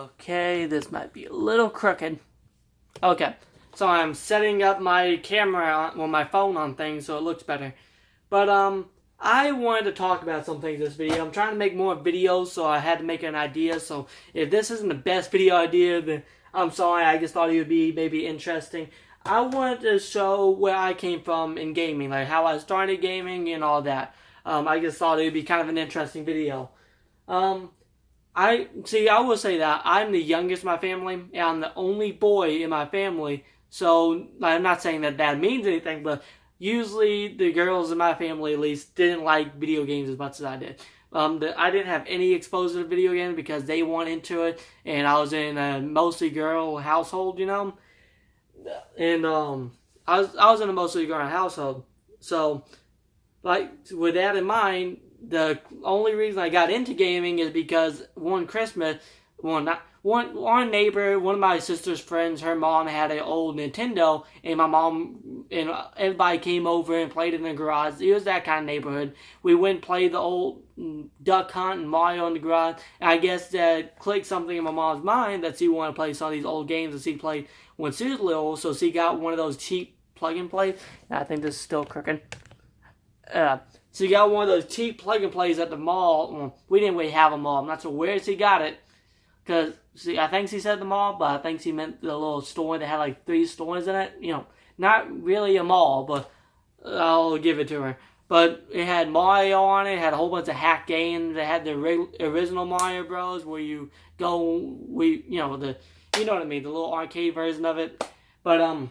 Okay, this might be a little crooked. Okay, so I'm setting up my camera on my phone on things so it looks better. But I wanted to talk about some things in this video. I'm trying to make more videos, so I had to make an idea. So if this isn't the best video idea, then I'm sorry. I just thought it would be maybe interesting. I wanted to show where I came from in gaming, like how I started gaming and all that. I just thought it would be kind of an interesting video. I will say that I'm the youngest in my family, and I'm the only boy in my family. So I'm not saying that that means anything, but usually the girls in my family, at least, didn't like video games as much as I did. I didn't have any exposure to video games because they weren't into it, and I was in a mostly girl household, you know. And I was in a mostly girl household, so like with that in mind, the only reason I got into gaming is because one Christmas, our neighbor, one of my sister's friends, her mom had an old Nintendo, and my mom and everybody came over and played in the garage. It was that kind of neighborhood. We went and played the old Duck Hunt and Mario in the garage. And I guess that clicked something in my mom's mind that she wanted to play some of these old games that she played when she was little. So she got one of those cheap plug-and-plays. I think this is still crooked. So you got one of those cheap plug-and-plays at the mall. Well, we didn't really have a mall. I'm not sure where she got it. Because, I think she said the mall, but I think she meant the little store that had like 3 stores in it. You know, not really a mall, but I'll give it to her. But it had Mario on it. It had a whole bunch of hack games. It had the original Mario Bros. Where you go, you know what I mean, the little arcade version of it. But,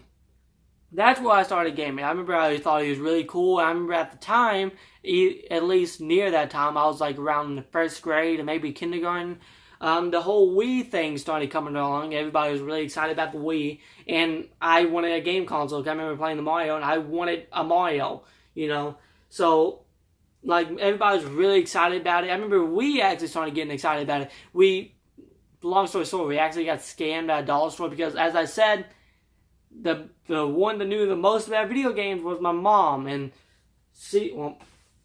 that's where I started gaming. I remember I thought it was really cool. I remember at the time, at least near that time, I was like around the 1st grade and maybe kindergarten. The whole Wii thing started coming along. Everybody was really excited about the Wii. And I wanted a game console. I remember playing the Mario and I wanted a Mario, you know. So, like, everybody was really excited about it. I remember we actually started getting excited about it. Long story short, we actually got scammed at a dollar store because, as I said, the one that knew the most about video games was my mom, and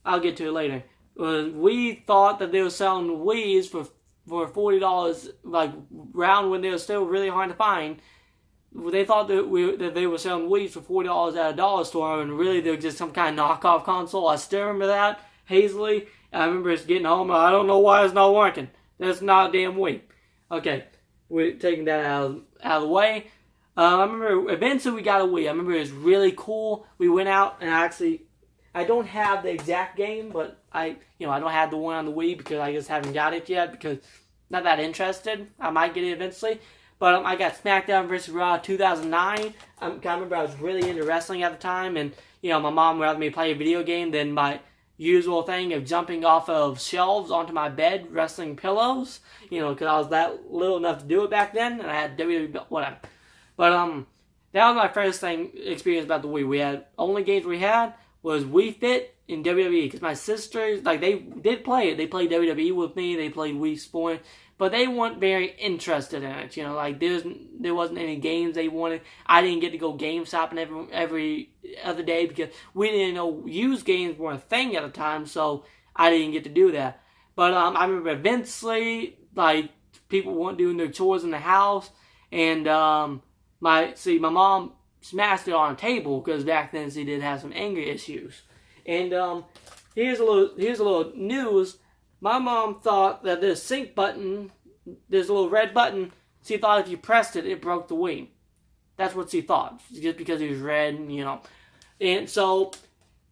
I'll get to it later. We thought that they were selling Wii's for $40, like around when they were still really hard to find. They thought that they were selling Wii's for $40 at a dollar store, and really they were just some kind of knockoff console. I still remember that hazily. I remember just getting home, and I don't know why it's not working. That's not a damn Wii. Okay, we're taking that out of the way. I remember eventually we got a Wii. I remember it was really cool. We went out and I don't have the exact game, but I don't have the one on the Wii because I just haven't got it yet because not that interested. I might get it eventually. But I got SmackDown vs. Raw 2009. I remember I was really into wrestling at the time, and my mom would rather me play a video game than my usual thing of jumping off of shelves onto my bed, wrestling pillows. Because I was that little enough to do it back then, and I had WWE, whatever. But that was my first experience about the Wii. Only games we had was Wii Fit and WWE, because my sisters, like, they did play it. They played WWE with me. They played Wii Sport, but they weren't very interested in it. Like there wasn't any games they wanted. I didn't get to go game shopping every other day because we didn't know used games were a thing at the time, so I didn't get to do that. But I remember eventually, like, people weren't doing their chores in the house, and my mom smashed it on a table because back then she did have some anger issues. And here's a little news. My mom thought that this sync button, this little red button, she thought if you pressed it, it broke the Wii. That's what she thought, just because it was red, And so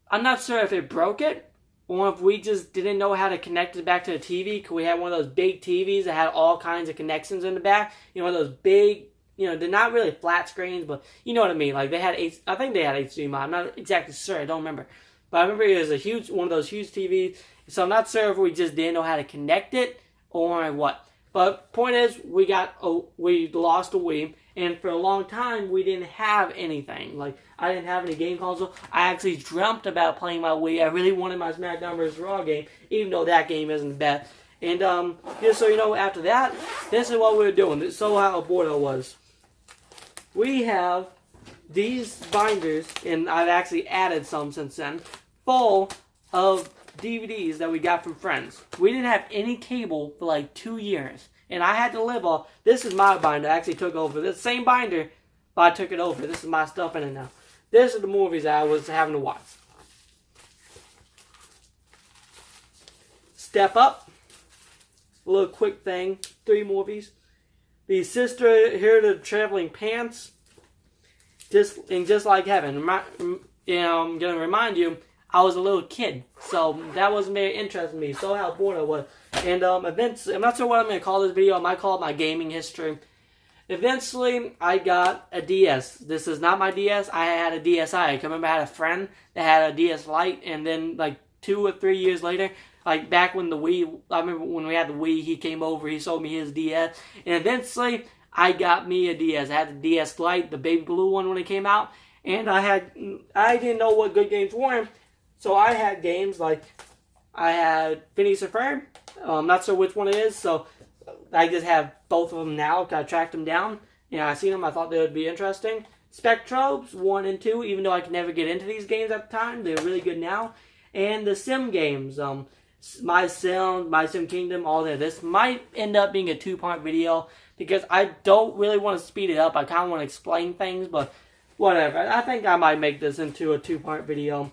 I'm not sure if it broke it or if we just didn't know how to connect it back to the TV, because we had one of those big TVs that had all kinds of connections in the back. One of those big, they're not really flat screens, but you know what I mean. Like I think they had HDMI. I'm not exactly sure. I don't remember. But I remember it was one of those huge TVs. So I'm not sure if we just didn't know how to connect it or what. But point is, we lost a Wii, and for a long time we didn't have anything. Like, I didn't have any game console. I actually dreamt about playing my Wii. I really wanted my SmackDown vs. Raw game, even though that game isn't bad. And just so you know, after that, this is what we were doing. This is how bored I was. We have these binders, and I've actually added some since then, full of DVDs that we got from friends. We didn't have any cable for like 2 years. and I had to live off. This is my binder. I actually took over this same binder, but I took it over. This is my stuff in it now. This is the movies that I was having to watch. Step Up. A little quick thing. 3 movies. The Sister Here to Traveling Pants. Just Like Heaven. I'm going to remind you, I was a little kid, so that wasn't very interesting to me. So how bored I was. And events, I'm not sure what I'm going to call this video. I might call it my gaming history. Eventually, I got a DS. This is not my DS. I had a DSi. I can remember I had a friend that had a DS Lite, and then like 2 or 3 years later, like back when the Wii, I remember when we had the Wii, he came over, he sold me his DS, and eventually, I got me a DS. I had the DS Lite, the baby blue one when it came out, and I didn't know what good games were, so I had games like, I had Phineas and Ferb. I'm not sure which one it is, so I just have both of them now. I tracked them down. I seen them. I thought they would be interesting. Spectrobes 1 and 2, even though I could never get into these games at the time, they're really good now. And the Sim games, My Sim Kingdom, all that. This might end up being a 2-part video because I don't really want to speed it up. I kind of want to explain things, but whatever. I think I might make this into a 2-part video.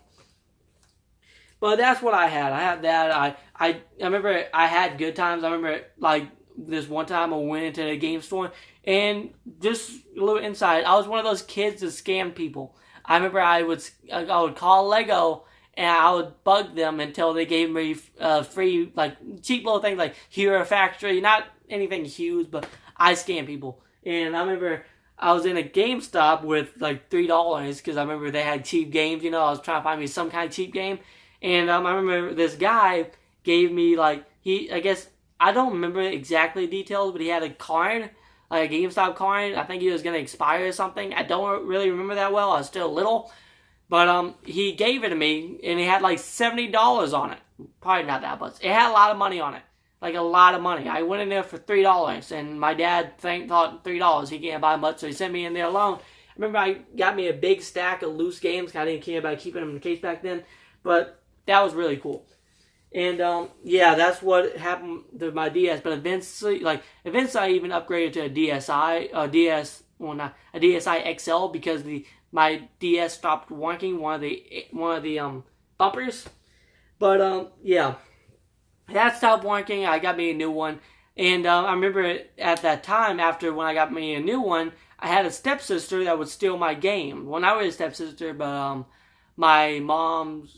But that's what I had. I had that. I remember I had good times. I remember like this one time I went into a game store, and just a little insight, I was one of those kids that scammed people. I remember I would call Lego and I would bug them until they gave me free, like cheap little things like Hero Factory, not anything huge, but I scam people. And I remember I was in a GameStop with like $3 because I remember they had cheap games. I was trying to find me some kind of cheap game. And I remember this guy gave me, like, I guess, I don't remember exactly the details, but he had a card, like a GameStop card. I think he was going to expire or something. I don't really remember that well. I was still little. But he gave it to me, and he had like $70 on it. Probably not that much. It had a lot of money on it. Like a lot of money. I went in there for $3, and my dad thought $3, he can't buy much, so he sent me in there alone. I remember I got me a big stack of loose games, because I didn't care about keeping them in the case back then. But that was really cool. And, yeah, that's what happened to my DS. But eventually I even upgraded to a DSi XL because my DS stopped working, one of the bumpers. But, yeah, that stopped working. I got me a new one. And I remember at that time, after when I got me a new one, I had a stepsister that would steal my game. Well, not really a stepsister, but, my mom's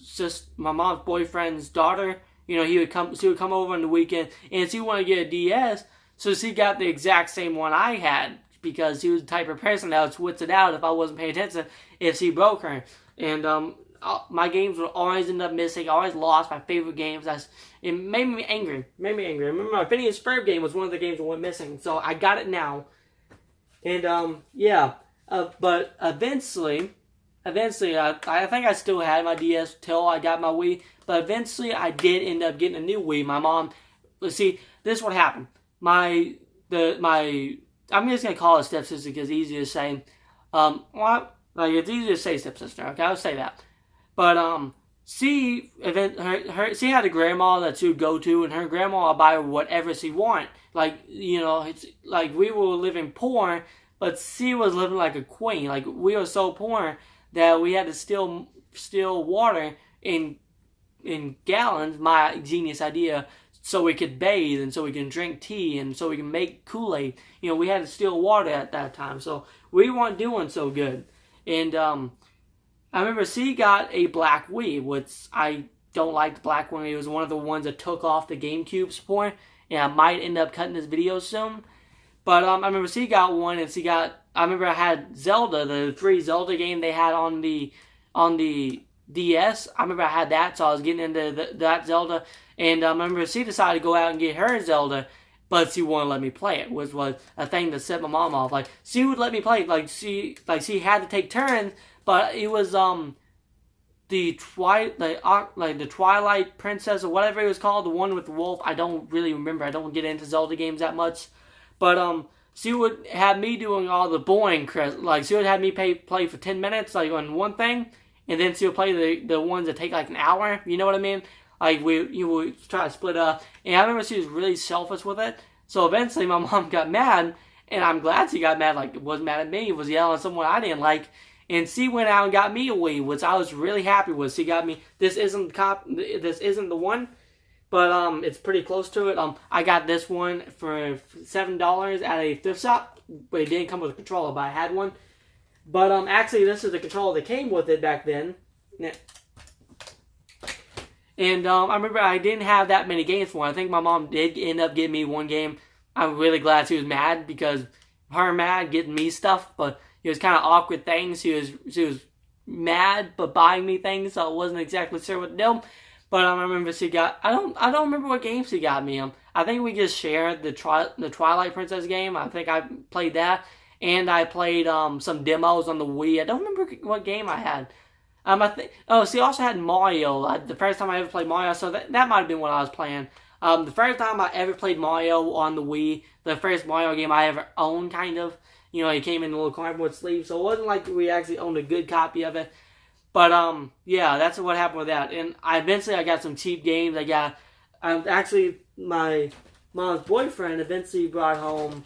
boyfriend's daughter, she would come over on the weekend, and she wanted to get a DS, so she got the exact same one I had, because she was the type of person that would switch it out if I wasn't paying attention, if she broke her. And my games would always end up missing. I always lost my favorite games. It made me angry. I remember my Phineas Ferb game was one of the games that went missing, so I got it now. And, yeah. But eventually, I think I still had my DS till I got my Wii, but eventually I did end up getting a new Wii. My mom, this is what happened. I'm just gonna call her stepsister because it's easier to say. It's easier to say stepsister. Okay, I'll say that. But she had a grandma that she would go to, and her grandma would buy her whatever she wanted. It's like we were living poor, but she was living like a queen. Like we were so poor that we had to steal water in gallons, my genius idea, so we could bathe and so we can drink tea and so we can make Kool-Aid. We had to steal water at that time, so we weren't doing so good. And I remember she got a black Wii, which I don't like the black one. It was one of the ones that took off the GameCube support, and I might end up cutting this video soon. But I remember she got one, and I remember I had Zelda, the free Zelda game they had on the DS. I remember I had that, so I was getting into that Zelda. And I remember she decided to go out and get her Zelda, but she wouldn't let me play it, which was a thing that set my mom off. Like she would let me play, she had to take turns, but it was the Twilight Princess or whatever it was called, the one with the wolf. I don't really remember. I don't get into Zelda games that much. But she would have me doing all the boring, she would have me play for 10 minutes, on one thing, and then she would play the ones that take like an hour. You know what I mean? Like you would try to split up. And I remember she was really selfish with it. So eventually my mom got mad, and I'm glad she got mad. Like, it wasn't mad at me, it was yelling at someone I didn't like. And she went out and got me a Wii, which I was really happy with. She got me, this isn't the one, but it's pretty close to it. I got this one for $7 at a thrift shop, but it didn't come with a controller, but I had one. But actually, this is the controller that came with it back then. And I remember I didn't have that many games for it. I think my mom did end up getting me one game. I'm really glad she was mad, because her mad getting me stuff, but it was kind of awkward things. She was mad but buying me things, so I wasn't exactly sure what to do. But I remember she got, I don't remember what game she got me. I think we just shared the Twilight Princess game. I think I played that, and I played some demos on the Wii. I don't remember what game I had. She also had Mario. The first time I ever played Mario, so that might have been what I was playing. The first time I ever played Mario on the Wii, the first Mario game I ever owned, kind of. You know, it came in a little cardboard sleeve, so it wasn't like we actually owned a good copy of it. But, yeah, that's what happened with that. And eventually I got some cheap games. Actually, my mom's boyfriend eventually brought home,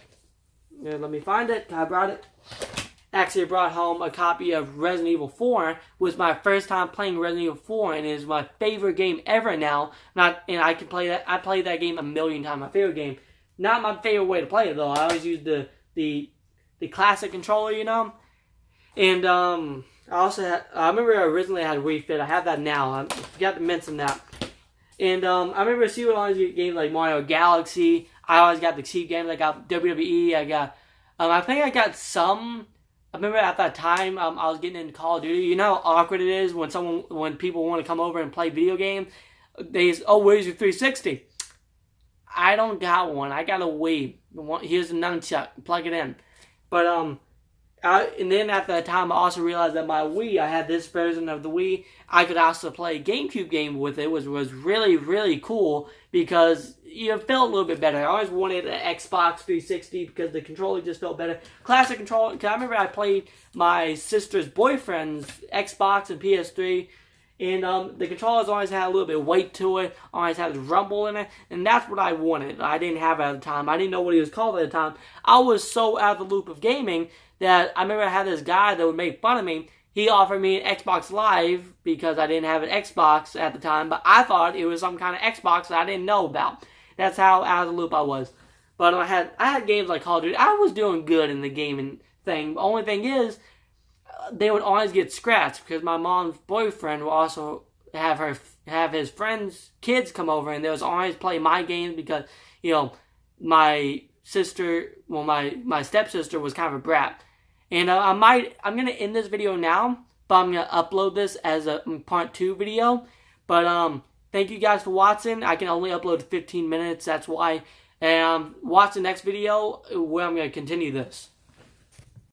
let me find it, I brought home a copy of Resident Evil 4. Was my first time playing Resident Evil 4, and it is my favorite game ever now. And I can play that. I played that game a million times. My favorite game. Not my favorite way to play it though. I always use the classic controller, you know. And I remember I originally had Wii Fit. I have that now. I forgot to mention that. And I remember she would always get games like Mario Galaxy. I always got the cheap games. I got WWE. I got. I think I got some. I remember at that time, I was getting into Call of Duty. You know how awkward it is when people want to come over and play video games? They say, oh, where's your 360? I don't got one. I got a Wii. Here's a nunchuck. Plug it in. But, and then at that time, I also realized that my Wii, I had this version of the Wii. I could also play a GameCube game with it, which was really, really cool, because it felt a little bit better. I always wanted an Xbox 360 because the controller just felt better. Classic controller, because I remember I played my sister's boyfriend's Xbox and PS3, and the controllers always had a little bit of weight to it, always had a rumble in it, and that's what I wanted. I didn't have it at the time. I didn't know what he was called at the time. I was so out of the loop of gaming that I remember I had this guy that would make fun of me. He offered me an Xbox Live because I didn't have an Xbox at the time, but I thought it was some kind of Xbox that I didn't know about. That's how out of the loop I was. But I had games like Call of Duty. I was doing good in the gaming thing. The only thing is, they would always get scratched because my mom's boyfriend would also have his friends' kids come over, and they was always play my games because, you know, my sister, well, my stepsister was kind of a brat. And I'm going to end this video now, but I'm going to upload this as a part 2 video. But thank you guys for watching. I can only upload 15 minutes, that's why. And watch the next video where I'm going to continue this.